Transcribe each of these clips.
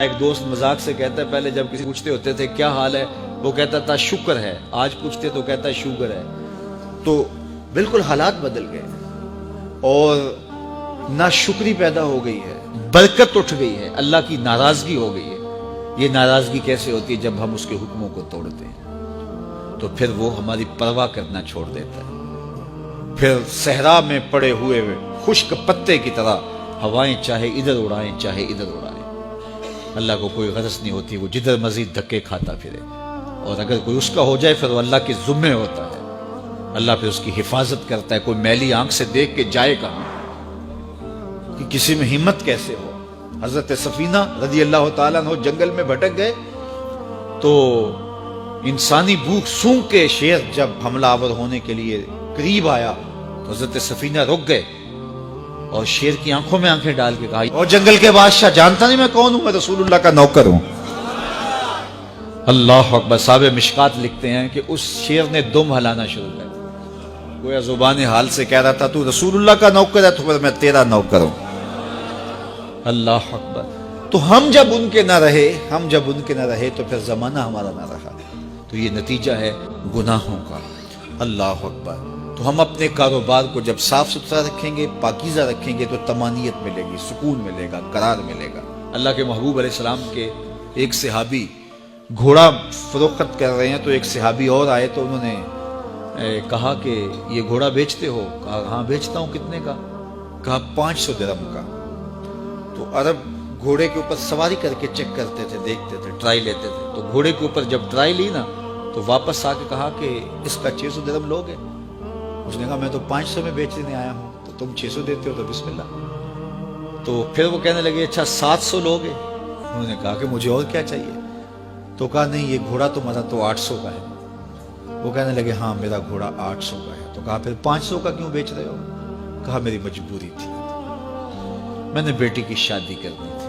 ایک دوست مذاق سے کہتا ہے پہلے جب کسی پوچھتے ہوتے تھے کیا حال ہے وہ کہتا تھا شکر ہے، آج پوچھتے تو کہتا ہے شوگر ہے۔ تو بالکل حالات بدل گئے اور ناشکری پیدا ہو گئی ہے، برکت اٹھ گئی ہے، اللہ کی ناراضگی ہو گئی ہے۔ یہ ناراضگی کیسے ہوتی ہے؟ جب ہم اس کے حکموں کو توڑتے ہیں تو پھر وہ ہماری پرواہ کرنا چھوڑ دیتا ہے، پھر صحرا میں پڑے ہوئے خشک پتے کی طرح ہوائیں چاہے ادھر اڑائیں چاہے ادھر اڑائیں، اللہ کو کوئی غرض نہیں ہوتی، وہ جدھر مزید دھکے کھاتا پھرے، اور اگر کوئی اس کا ہو جائے پھر وہ اللہ کے ذمے ہوتا ہے، اللہ پھر اس کی حفاظت کرتا ہے۔ کوئی میلی آنکھ سے دیکھ کے جائے کہاں کہ کسی میں ہمت کیسے ہو۔ حضرت سفینہ رضی اللہ تعالیٰ عنہ جنگل میں بھٹک گئے تو انسانی بھوک سونگ کے شیر جب حملہ آور ہونے کے لیے قریب آیا تو حضرت سفینہ رک گئے اور شیر کی آنکھوں میں آنکھیں ڈال کے کہا، اور جنگل کے بادشاہ جانتا نہیں میں کون ہوں؟ میں رسول اللہ کا نوکر ہوں۔ اللہ اکبر۔ صاحب مشکات لکھتے ہیں کہ اس شیر نے دم ہلانا شروع کر دیا، گویا زبان حال سے کہہ رہا تھا تو رسول اللہ کا نوکر ہے تو پھر میں تیرا نوکر ہوں۔ اللہ اکبر۔ تو ہم جب ان کے نہ رہے تو پھر زمانہ ہمارا نہ رہا، تو یہ نتیجہ ہے گناہوں کا۔ اللہ اکبر۔ تو ہم اپنے کاروبار کو جب صاف ستھرا رکھیں گے، پاکیزہ رکھیں گے تو طمانینت ملے گی، سکون ملے گا، قرار ملے گا۔ اللہ کے محبوب علیہ السلام کے ایک صحابی گھوڑا فروخت کر رہے ہیں تو ایک صحابی اور آئے تو انہوں نے کہا کہ یہ گھوڑا بیچتے ہو؟ کہا ہاں بیچتا ہوں۔ کتنے کا؟ کہا 500 درہم کا۔ تو عرب گھوڑے کے اوپر سواری کر کے چیک کرتے تھے، دیکھتے تھے، ٹرائی لیتے تھے۔ تو گھوڑے کے اوپر جب ٹرائی لی نا تو واپس آ کے کہا کہ اس کا 600 درہم لوگے؟ اس نے کہا میں تو 500 میں بیچنے آیا ہوں، تو تم 600 دیتے ہو تو بسم اللہ۔ تو پھر وہ کہنے لگے اچھا 700 لوگے؟ انہوں نے کہا کہ مجھے اور کیا چاہیے؟ تو کہا نہیں یہ گھوڑا تمہارا تو 800 کا ہے۔ وہ کہنے لگے ہاں میرا گھوڑا 800 کا ہے۔ تو کہا پھر 500 کا کیوں بیچ رہے ہو؟ کہا میری مجبوری تھی، میں نے بیٹی کی شادی کرنی تھی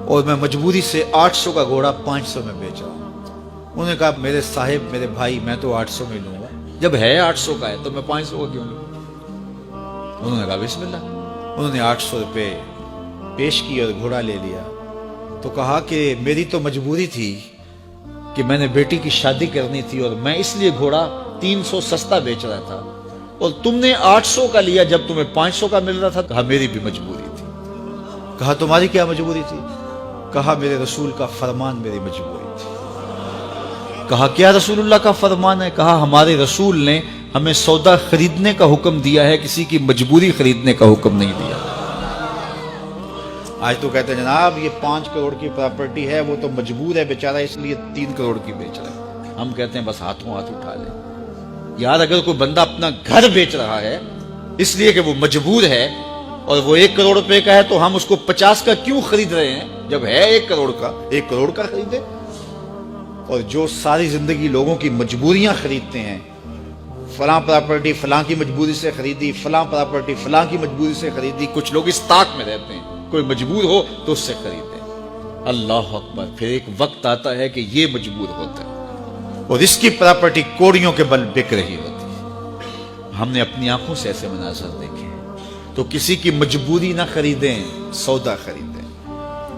اور میں مجبوری سے 800 کا گھوڑا 500 میں بیچ رہا ہوں۔ انہوں نے کہا میرے صاحب میرے بھائی میں تو 800 میں لوں گا، جب ہے 800 کا ہے تو میں 500 کا کیوں لوں؟ انہوں نے کہا بسم اللہ۔ انہوں نے 800 روپے پیش کی اور گھوڑا لے لیا۔ تو کہا کہ میری تو مجبوری تھی کہ میں نے بیٹی کی شادی کرنی تھی اور میں اس لیے گھوڑا 300 سستا بیچ رہا تھا، اور تم نے 800 کا لیا جب تمہیں 500 کا مل رہا تھا۔ کہا میری بھی مجبوری تھی۔ کہا تمہاری کیا مجبوری تھی؟ کہا میرے رسول کا فرمان میری مجبوری تھی۔ کہا کیا رسول اللہ کا فرمان ہے؟ کہا ہمارے رسول نے ہمیں سودا خریدنے کا حکم دیا ہے، کسی کی مجبوری خریدنے کا حکم نہیں دیا۔ آج تو کہتے ہیں جناب یہ 5 کروڑ کی پراپرٹی ہے، وہ تو مجبور ہے بیچارہ اس لیے 3 کروڑ کی بیچ رہا ہے۔ ہم کہتے ہیں بس ہاتھوں ہاتھ اٹھا لیں۔ یار اگر کوئی بندہ اپنا گھر بیچ رہا ہے اس لیے کہ وہ مجبور ہے اور وہ 1 کروڑ روپے کا ہے تو ہم اس کو 50 کا کیوں خرید رہے ہیں؟ جب ہے 1 کروڑ کا، 1 کروڑ کا خریدے۔ اور جو ساری زندگی لوگوں کی مجبوریاں خریدتے ہیں، فلاں پراپرٹی فلاں کی مجبوری سے خریدی، فلاں پراپرٹی فلاں کی مجبوری سے خریدی، کچھ لوگ اس طاق میں رہتے ہیں کوئی مجبور ہو تو اس سے خریدیں۔ اللہ اکبر۔ پھر ایک وقت آتا ہے کہ یہ مجبور ہوتا ہے اور اس کی پراپرٹی کوڑیوں کے بل بک رہی ہوتی ہے۔ ہم نے اپنی آنکھوں سے ایسے مناظر دیکھے ہیں۔ تو کسی کی مجبوری نہ خریدیں، سودا خریدیں۔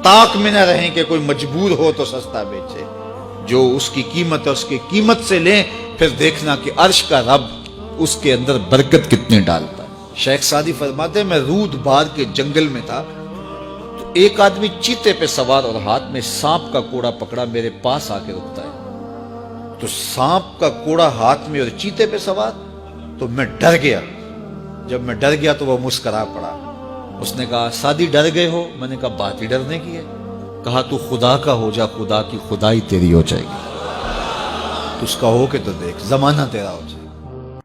طاق میں نہ رہیں کہ کوئی مجبور ہو تو سستا بیچے، جو اس کی قیمت ہے اس کی قیمت سے لیں، پھر دیکھنا کہ عرش کا رب اس کے اندر برکت کتنے ڈالتا ہے۔ شیخ سعدی فرماتے ہیں میں رود بار کے جنگل میں تھا تو ایک آدمی چیتے پہ سوار اور ہاتھ میں سانپ کا کوڑا پکڑا میرے پاس آ کے رکتا ہے۔ تو سانپ کا کوڑا ہاتھ میں اور چیتے پہ سوار، تو میں ڈر گیا۔ جب میں ڈر گیا تو وہ مسکرا پڑا۔ اس نے کہا سعدی ڈر گئے ہو؟ میں نے کہا بات ہی ڈرنے کی ہے۔ کہا تو خدا کا ہو جا، خدا کی خدائی تیری ہو جائے گی۔ تو اس کا ہو کے تو دیکھ، زمانہ تیرا ہو جائے۔